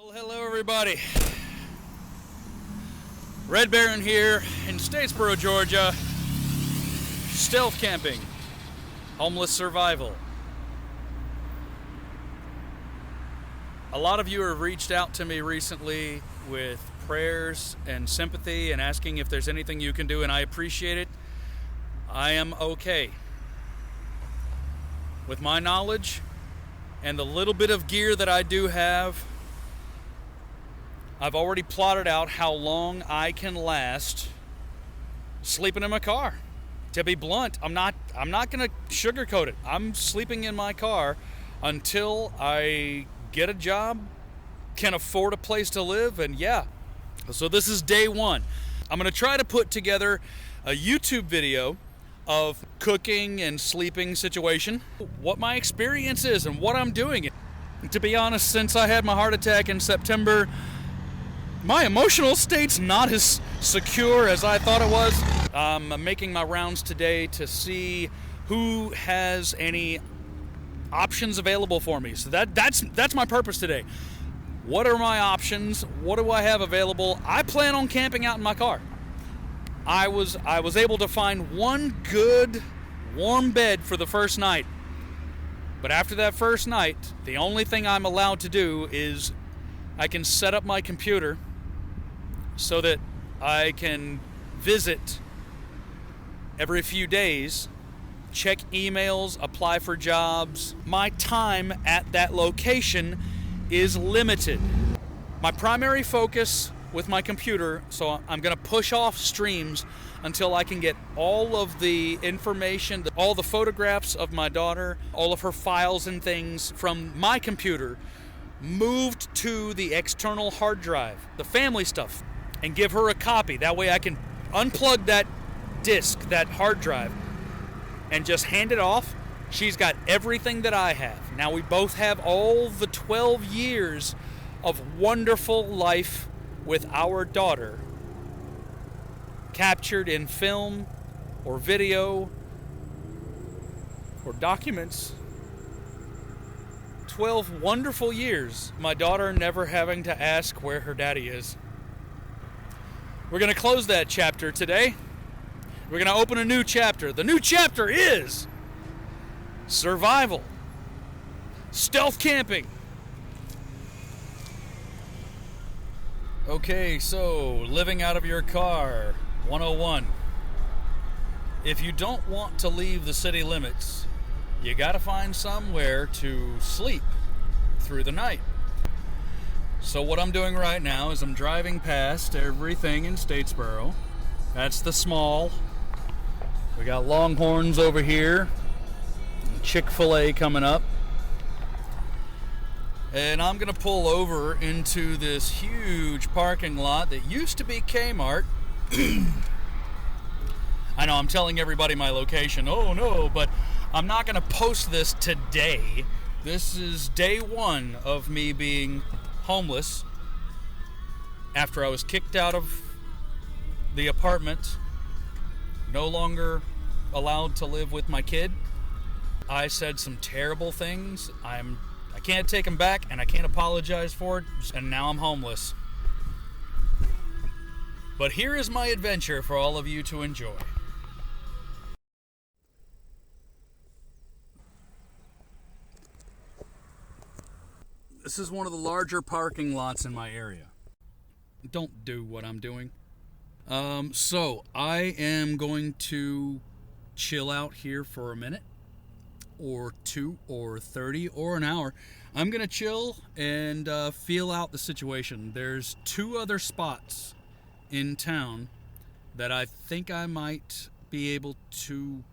Well, hello everybody. Red Baron here in Statesboro, Georgia. Stealth camping, homeless survival. A lot of you have reached out to me recently with prayers and sympathy and asking if there's anything you can do, and I appreciate it. I am okay. With my knowledge and the little bit of gear that I do have, I've already plotted out how long I can last sleeping in my car. To be blunt, I'm not going to sugarcoat it. I'm sleeping in my car until I get a job, can afford a place to live, and yeah. So this is day one. I'm going to try to put together a YouTube video of cooking and sleeping situation, what my experience is and what I'm doing. To be honest, since I had my heart attack in September, my emotional state's not as secure as I thought it was. I'm making my rounds today to see who has any options available for me. So that's my purpose today. What are my options? What do I have available? I plan on camping out in my car. I was able to find one good warm bed for the first night. But after that first night, the only thing I'm allowed to do is I can set up my computer so that I can visit every few days, check emails, apply for jobs. My time at that location is limited. My primary focus with my computer, so I'm going to push off streams until I can get all of the information, all the photographs of my daughter, all of her files and things from my computer moved to the external hard drive, the family stuff, and give her a copy. That way I can unplug that disk, that hard drive, and just hand it off. She's got everything that I have. Now we both have all the 12 years of wonderful life with our daughter captured in film or video or documents. 12 wonderful years, my daughter never having to ask where her daddy is. We're going to close that chapter today. We're going to open a new chapter. The new chapter is survival, stealth camping. Okay, so living out of your car, 101. If you don't want to leave the city limits, you gotta find somewhere to sleep through the night. So what I'm doing right now is I'm driving past everything in Statesboro. That's the small. We got Longhorns over here, Chick-fil-A coming up. And I'm going to pull over into this huge parking lot that used to be Kmart. I know I'm telling everybody my location. Oh no, but I'm not going to post this today. This is day one of me being homeless after I was kicked out of the apartment, no longer allowed to live with my kid. I said some terrible things. I can't take them back, and I can't apologize for it, and now I'm homeless. But here is my adventure for all of you to enjoy. This is one of the larger parking lots in my area. Don't do what I'm doing. So I am going to chill out here for a minute, or 2 or 30 or an hour. I'm gonna chill and feel out the situation. There's 2 other spots in town that I think I might be able to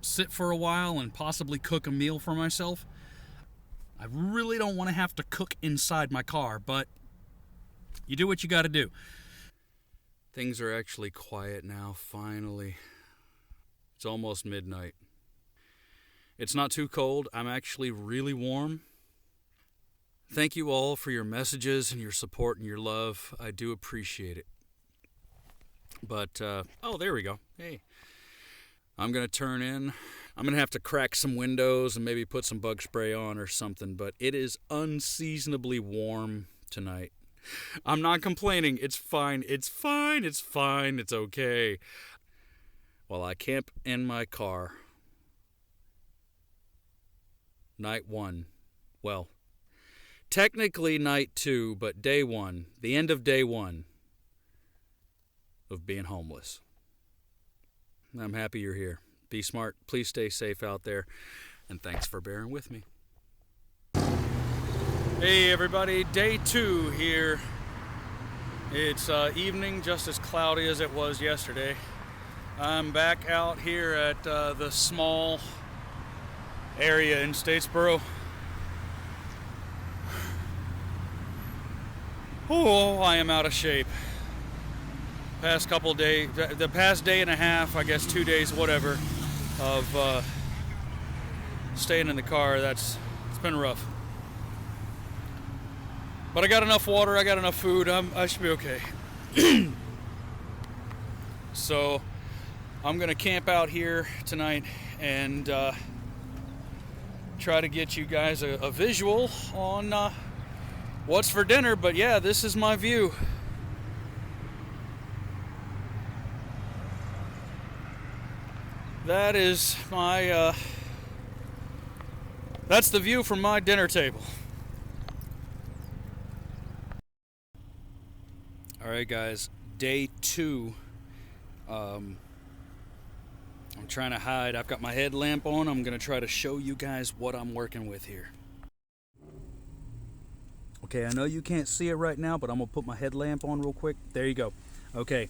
sit for a while and possibly cook a meal for myself. I really don't want to have to cook inside my car, but you do what you gotta do. Things are actually quiet now, finally. It's almost midnight. It's not too cold. I'm actually really warm. Thank you all for your messages and your support and your love. I do appreciate it. But, oh, there we go. Hey. I'm going to turn in I'm going to have to crack some windows and maybe put some bug spray on or something, but it is unseasonably warm tonight. I'm not complaining. It's fine. It's fine. It's fine. It's okay. While I camp in my car. Night 1. Well, technically night 2, but day 1. The end of day 1 of being homeless. I'm happy you're here. Be smart. Please stay safe out there. And thanks for bearing with me. Hey everybody, day 2 here. It's evening, just as cloudy as it was yesterday. I'm back out here at the small area in Statesboro. Oh, I am out of shape. Past couple days, the past day and a half, I guess 2 days, whatever, of staying in the car, it's been rough. But I got enough water, I got enough food, I should be okay. So I'm gonna camp out here tonight and try to get you guys a visual on what's for dinner. But yeah, this is my view. That is my that's the view from my dinner table. All right, guys, day 2. I'm trying to hide. I've got my headlamp on. I'm going to try to show you guys what I'm working with here. Okay, I know you can't see it right now, but I'm going to put my headlamp on real quick. There you go. Okay,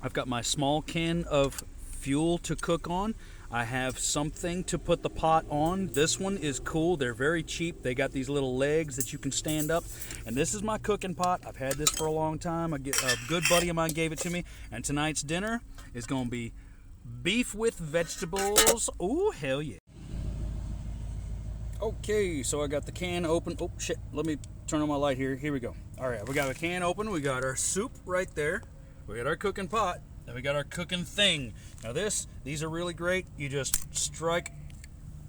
I've got my small can of fuel to cook on. I have something to put the pot on. This one is cool. They're very cheap. They got these little legs that you can stand up. And this is my cooking pot. I've had this for a long time. A good buddy of mine gave it to me. And tonight's dinner is going to be beef with vegetables. Oh, hell yeah. Okay, so I got the can open. Oh, shit. Let me turn on my light here. Here we go. All right, we got the can open. We got our soup right there. We got our cooking pot. Then we got our cooking thing. Now these are really great. You just strike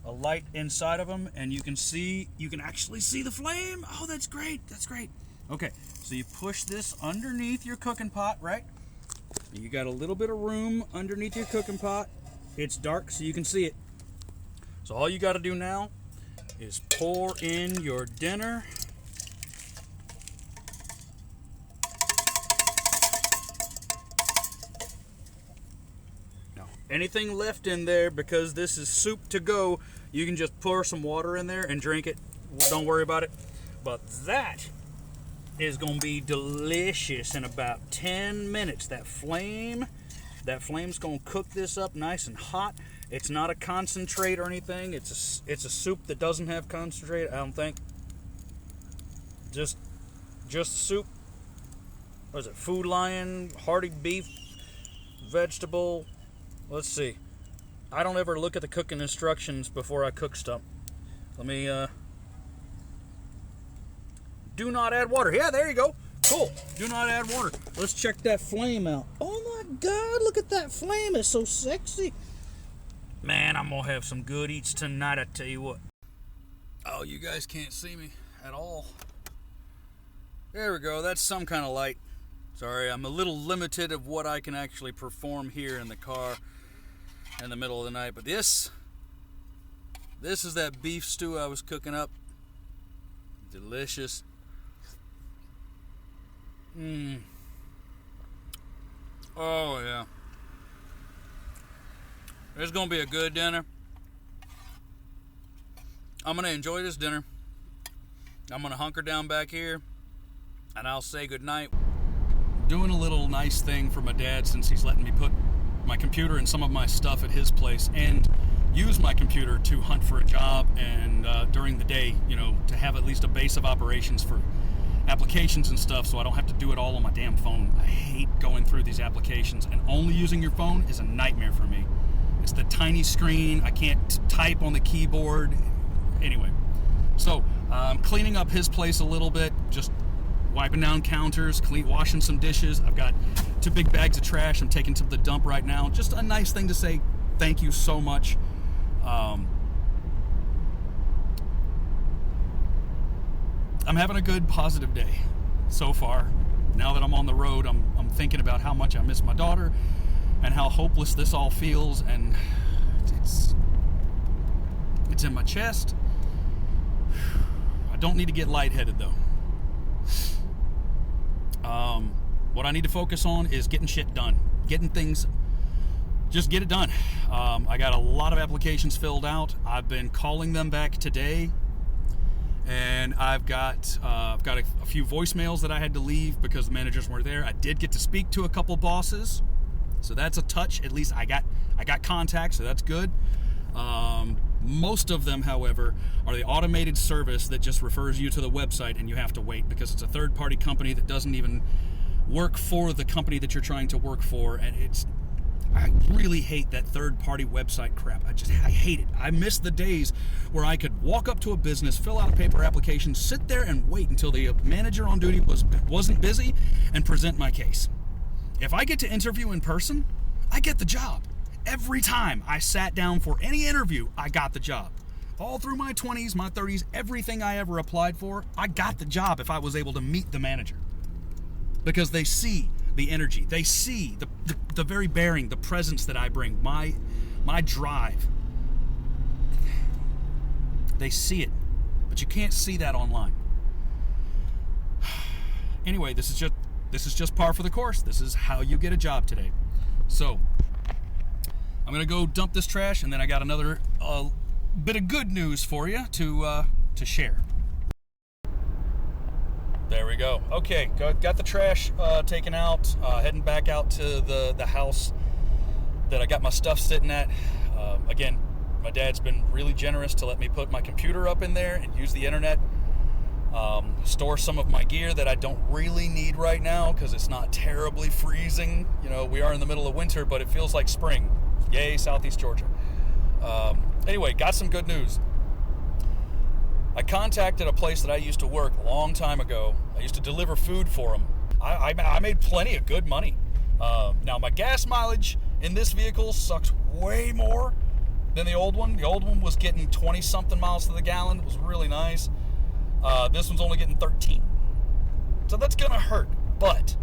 a light inside of them and you can actually see the flame. Oh, that's great. That's great. Okay, so you push this underneath your cooking pot, right? You got a little bit of room underneath your cooking pot. It's dark so you can see it. So all you got to do now is pour in your dinner. Anything left in there, because this is soup to go, you can just pour some water in there and drink it. Don't worry about it. But that is going to be delicious in about 10 minutes. That flame's going to cook this up nice and hot. It's not a concentrate or anything. It's a soup that doesn't have concentrate, I don't think. Just soup. What is it? Food Lion, hearty beef, vegetable. Let's see. I don't ever look at the cooking instructions before I cook stuff. Let me, do not add water. Yeah, there you go. Cool. Do not add water. Let's check that flame out. Oh my God, look at that flame. It's so sexy. Man, I'm going to have some good eats tonight, I tell you what. Oh, you guys can't see me at all. There we go. That's some kind of light. Sorry, I'm a little limited of what I can actually perform here in the car in the middle of the night. But this is that beef stew I was cooking up. Delicious. Oh yeah. It's gonna be a good dinner. I'm gonna enjoy this dinner. I'm gonna hunker down back here and I'll say goodnight. Doing a little nice thing for my dad, since he's letting me put my computer and some of my stuff at his place and use my computer to hunt for a job and during the day, to have at least a base of operations for applications and stuff, so I don't have to do it all on my damn phone. I hate going through these applications, and only using your phone is a nightmare for me. It's the tiny screen. I can't type on the keyboard. Anyway, so I'm cleaning up his place a little bit, just wiping down counters, washing some dishes. I've got 2 big bags of trash I'm taking to the dump right now. Just a nice thing to say thank you so much. I'm having a good, positive day so far. Now that I'm on the road, I'm thinking about how much I miss my daughter and how hopeless this all feels, and it's in my chest. I don't need to get lightheaded though. What I need to focus on is getting shit done, getting things. Just get it done. I got a lot of applications filled out. I've been calling them back today, and I've got a few voicemails that I had to leave because the managers weren't there. I did get to speak to a couple bosses, so that's a touch. At least I got contact, so that's good. Most of them, however, are the automated service that just refers you to the website, and you have to wait because it's a third-party company that doesn't even work for the company that you're trying to work for, and I really hate that third-party website crap. I hate it. I miss the days where I could walk up to a business, fill out a paper application, sit there and wait until the manager on duty wasn't busy, and present my case. If I get to interview in person, I get the job. Every time I sat down for any interview, I got the job. All through my 20s, my 30s, everything I ever applied for, I got the job if I was able to meet the manager. Because they see the energy. They see the very bearing, the presence that I bring, my drive. They see it, but you can't see that online. Anyway, this is just par for the course. This is how you get a job today. So I'm gonna go dump this trash, and then I got another bit of good news for you to share. There we go. Okay, got the trash taken out. Heading back out to the house that I got my stuff sitting at. Again, my dad's been really generous to let me put my computer up in there and use the internet. Store some of my gear that I don't really need right now because it's not terribly freezing. You know, we are in the middle of winter, but it feels like spring. Yay, Southeast Georgia. Anyway, got some good news. I contacted a place that I used to work a long time ago. I used to deliver food for them. I made plenty of good money. Now, my gas mileage in this vehicle sucks way more than the old one. The old one was getting 20-something miles to the gallon. It was really nice. This one's only getting 13. So that's going to hurt. But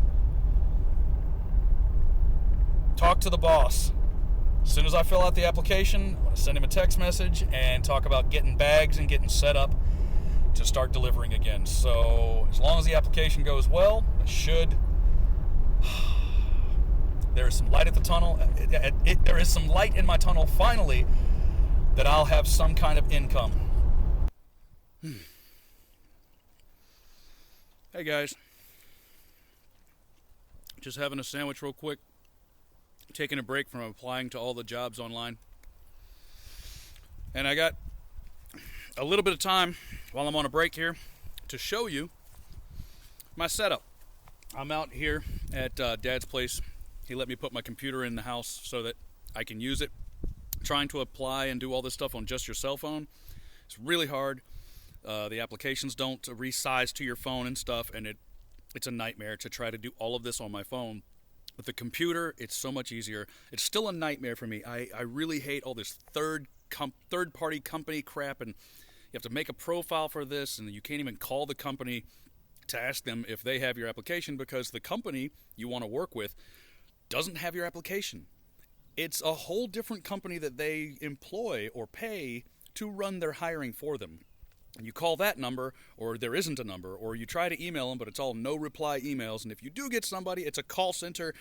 talk to the boss. As soon as I fill out the application, I'm going to send him a text message and talk about getting bags and getting set up to start delivering again. So as long as the application goes well, it should. There is some light at the tunnel. There is some light in my tunnel finally that I'll have some kind of income. Hey guys. Just having a sandwich real quick. Taking a break from applying to all the jobs online. And I got a little bit of time while I'm on a break here to show you my setup. I'm out here at Dad's place. He let me put my computer in the house so that I can use it. Trying to apply and do all this stuff on just your cell phone, it's really hard. The applications don't resize to your phone and stuff, and it's a nightmare to try to do all of this on my phone. With the computer, it's so much easier. It's still a nightmare for me. I really hate all this third-party company crap, and you have to make a profile for this, and you can't even call the company to ask them if they have your application because the company you want to work with doesn't have your application. It's a whole different company that they employ or pay to run their hiring for them. And you call that number, or there isn't a number, or you try to email them, but it's all no-reply emails. And if you do get somebody, it's a call center.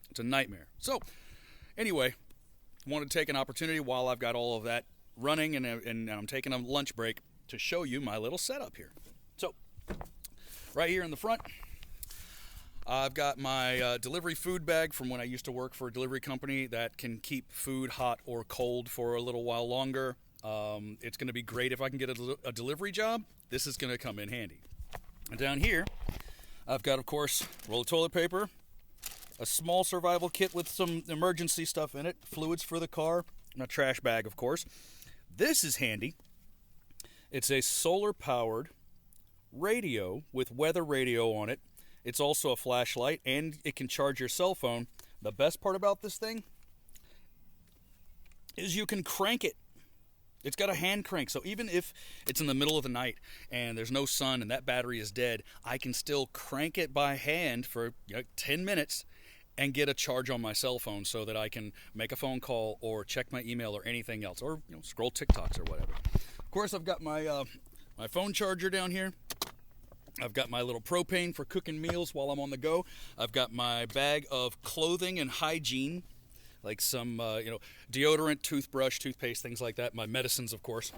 It's a nightmare. So, anyway, I wanted to take an opportunity while I've got all of that running and I'm taking a lunch break to show you my little setup here. So, right here in the front, I've got my delivery food bag from when I used to work for a delivery company that can keep food hot or cold for a little while longer. It's going to be great if I can get a delivery job. This is going to come in handy. And down here, I've got, of course, a roll of toilet paper, a small survival kit with some emergency stuff in it, fluids for the car, and a trash bag, of course. This is handy. It's a solar-powered radio with weather radio on it. It's also a flashlight, and it can charge your cell phone. The best part about this thing, is you can crank it. It's got a hand crank, so even if it's in the middle of the night and there's no sun and that battery is dead, I can still crank it by hand for 10 minutes and get a charge on my cell phone so that I can make a phone call or check my email or anything else, or scroll TikToks or whatever. Of course, I've got my phone charger down here. I've got my little propane for cooking meals while I'm on the go. I've got my bag of clothing and hygiene, like some, deodorant, toothbrush, toothpaste, things like that. My medicines, of course.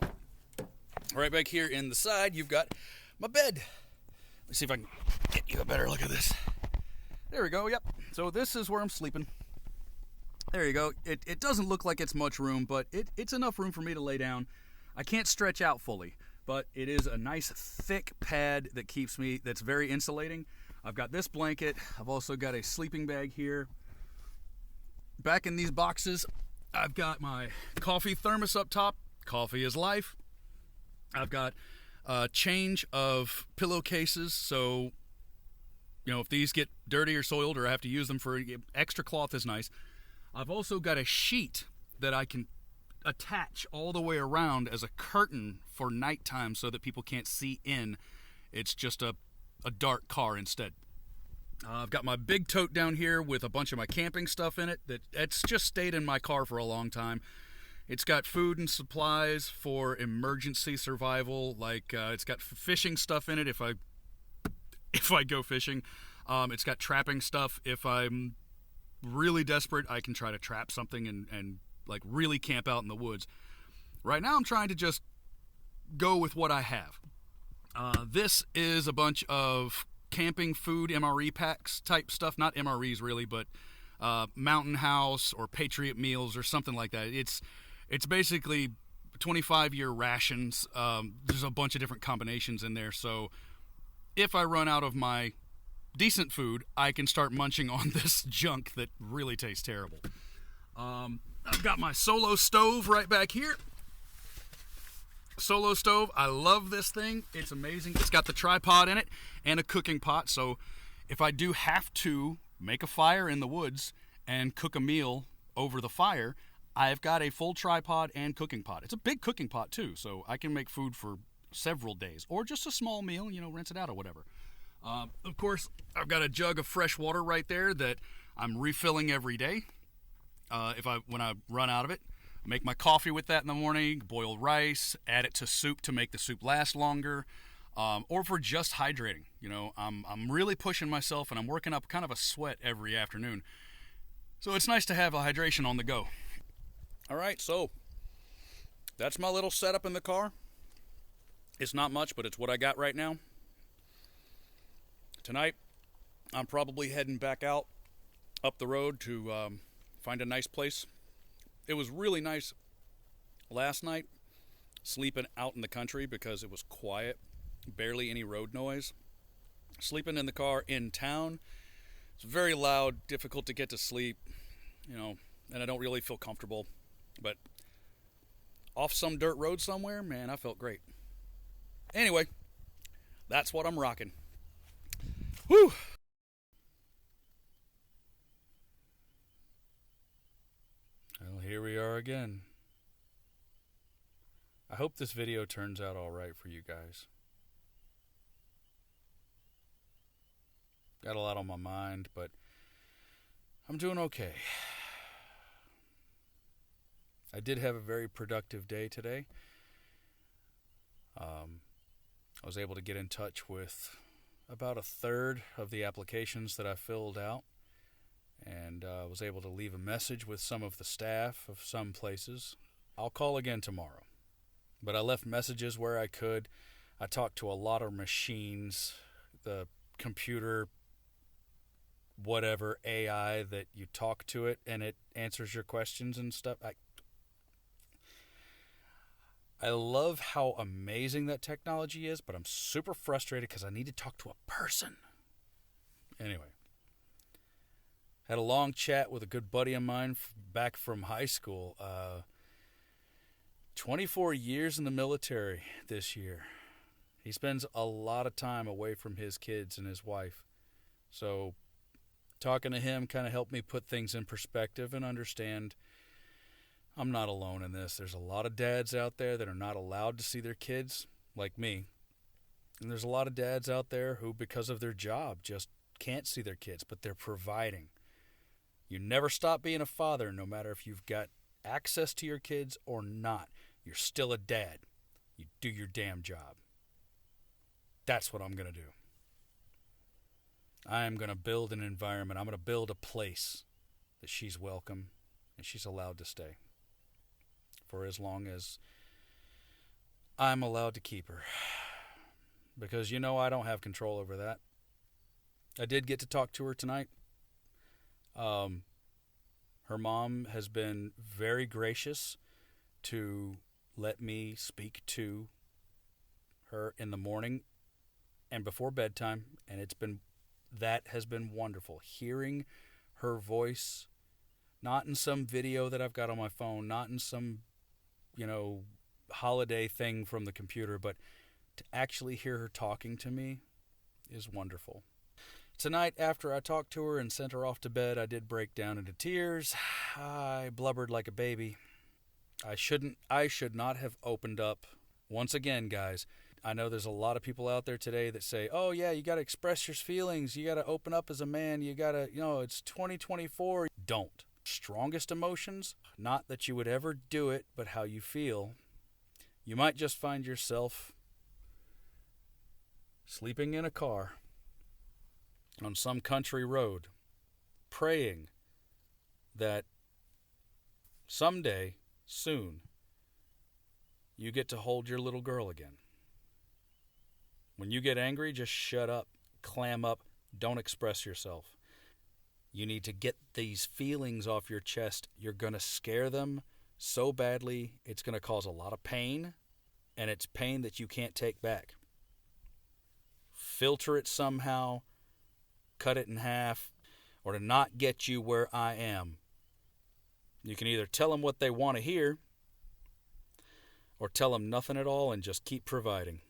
Right back here in the side, you've got my bed. Let's see if I can get you a better look at this. There we go, yep. So this is where I'm sleeping. There you go. It doesn't look like it's much room, but it's enough room for me to lay down. I can't stretch out fully, but it is a nice thick pad that keeps me, that's very insulating. I've got this blanket. I've also got a sleeping bag here. Back in these boxes, I've got my coffee thermos up top. Coffee is life. I've got a change of pillowcases, so if these get dirty or soiled or I have to use them for extra cloth is nice. I've also got a sheet that I can attach all the way around as a curtain for nighttime so that people can't see in. It's just a dark car instead. I've got my big tote down here with a bunch of my camping stuff in it that's just stayed in my car for a long time. It's got food and supplies for emergency survival, like it's got fishing stuff in it if I go fishing. It's got trapping stuff. If I'm really desperate, I can try to trap something and like really camp out in the woods. Right now I'm trying to just go with what I have. This is a bunch of camping food MRE packs type stuff, not MREs really, but Mountain House or Patriot Meals or something like that. It's basically 25-year rations. There's a bunch of different combinations in there, so if I run out of my decent food, I can start munching on this junk that really tastes terrible. I've got my Solo stove right back here. Solo stove, I love this thing. It's amazing. It's got the tripod in it and a cooking pot, so if I do have to make a fire in the woods and cook a meal over the fire, I've got a full tripod and cooking pot. It's a big cooking pot too, so I can make food for several days, or just a small meal, rinse it out or whatever. Of course, I've got a jug of fresh water right there that I'm refilling every day. When I run out of it, make my coffee with that in the morning, boil rice, add it to soup to make the soup last longer, or for just hydrating. I'm really pushing myself and I'm working up kind of a sweat every afternoon. So it's nice to have a hydration on the go. All right, so that's my little setup in the car. It's not much, but it's what I got right now. Tonight, I'm probably heading back out up the road to find a nice place. It was really nice last night, sleeping out in the country because it was quiet, barely any road noise. Sleeping in the car in town, it's very loud, difficult to get to sleep, and I don't really feel comfortable. But off some dirt road somewhere, man, I felt great. Anyway, that's what I'm rocking. Whew! Well, here we are again. I hope this video turns out alright for you guys. Got a lot on my mind, but I'm doing okay. I did have a very productive day today. I was able to get in touch with about a third of the applications that I filled out, and was able to leave a message with some of the staff of some places. I'll call again tomorrow, but I left messages where I could. I talked to a lot of machines, the computer, whatever, AI that you talk to it and it answers your questions and stuff. I love how amazing that technology is, but I'm super frustrated because I need to talk to a person. Anyway, had a long chat with a good buddy of mine back from high school. 24 years in the military this year. He spends a lot of time away from his kids and his wife. So talking to him kind of helped me put things in perspective and understand I'm not alone in this. There's a lot of dads out there that are not allowed to see their kids, like me. And there's a lot of dads out there who, because of their job, just can't see their kids, but they're providing. You never stop being a father, no matter if you've got access to your kids or not. You're still a dad. You do your damn job. That's what I'm going to do. I am going to build an environment. I'm going to build a place that she's welcome and she's allowed to stay for as long as I'm allowed to keep her. Because, I don't have control over that. I did get to talk to her tonight. Her mom has been very gracious to let me speak to her in the morning and before bedtime, and that has been wonderful. Hearing her voice, not in some video that I've got on my phone, not in some, holiday thing from the computer, but to actually hear her talking to me is wonderful. Tonight, after I talked to her and sent her off to bed, I did break down into tears. I blubbered like a baby. I should not have opened up. Once again, guys, I know there's a lot of people out there today that say, oh yeah, you got to express your feelings. You got to open up as a man. You got to, it's 2024. Don't. Strongest emotions, not that you would ever do it, but how you feel. You might just find yourself sleeping in a car on some country road, praying that someday, soon, you get to hold your little girl again. When you get angry, just shut up, clam up, don't express yourself. You need to get these feelings off your chest. You're going to scare them so badly, it's going to cause a lot of pain, and it's pain that you can't take back. Filter it somehow, cut it in half, or to not get you where I am. You can either tell them what they want to hear, or tell them nothing at all and just keep providing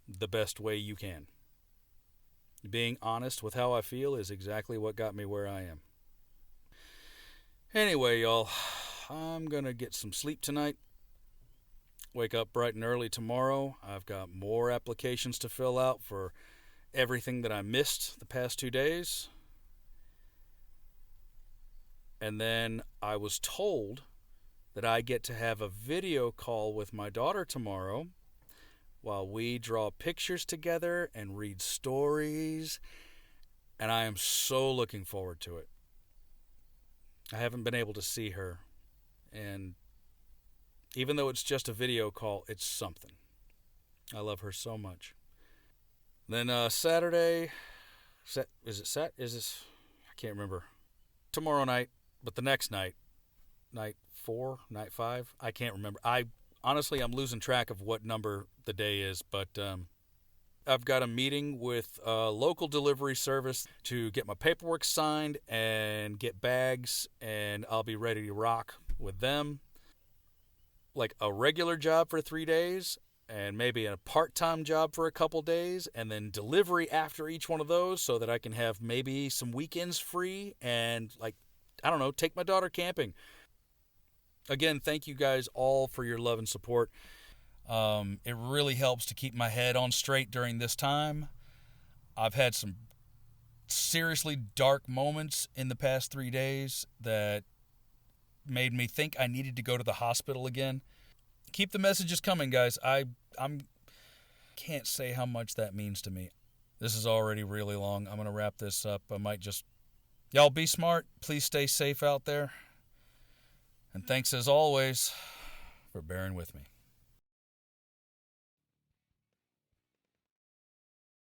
the best way you can. Being honest with how I feel is exactly what got me where I am. Anyway, y'all, I'm going to get some sleep tonight. Wake up bright and early tomorrow. I've got more applications to fill out for everything that I missed the past 2 days. And then I was told that I get to have a video call with my daughter tomorrow while we draw pictures together and read stories. And I am so looking forward to it. I haven't been able to see her. And even though it's just a video call, it's something. I love her so much. Then Saturday, I can't remember. Tomorrow night, but the next night, night 4, night 5, I can't remember. Honestly, I'm losing track of what number the day is, but I've got a meeting with a local delivery service to get my paperwork signed and get bags, and I'll be ready to rock with them. Like a regular job for 3 days, and maybe a part-time job for a couple days, and then delivery after each one of those so that I can have maybe some weekends free and, take my daughter camping. Again, thank you guys all for your love and support. It really helps to keep my head on straight during this time. I've had some seriously dark moments in the past 3 days that made me think I needed to go to the hospital again. Keep the messages coming, guys. I can't say how much that means to me. This is already really long. I'm going to wrap this up. Y'all be smart. Please stay safe out there. And thanks as always for bearing with me.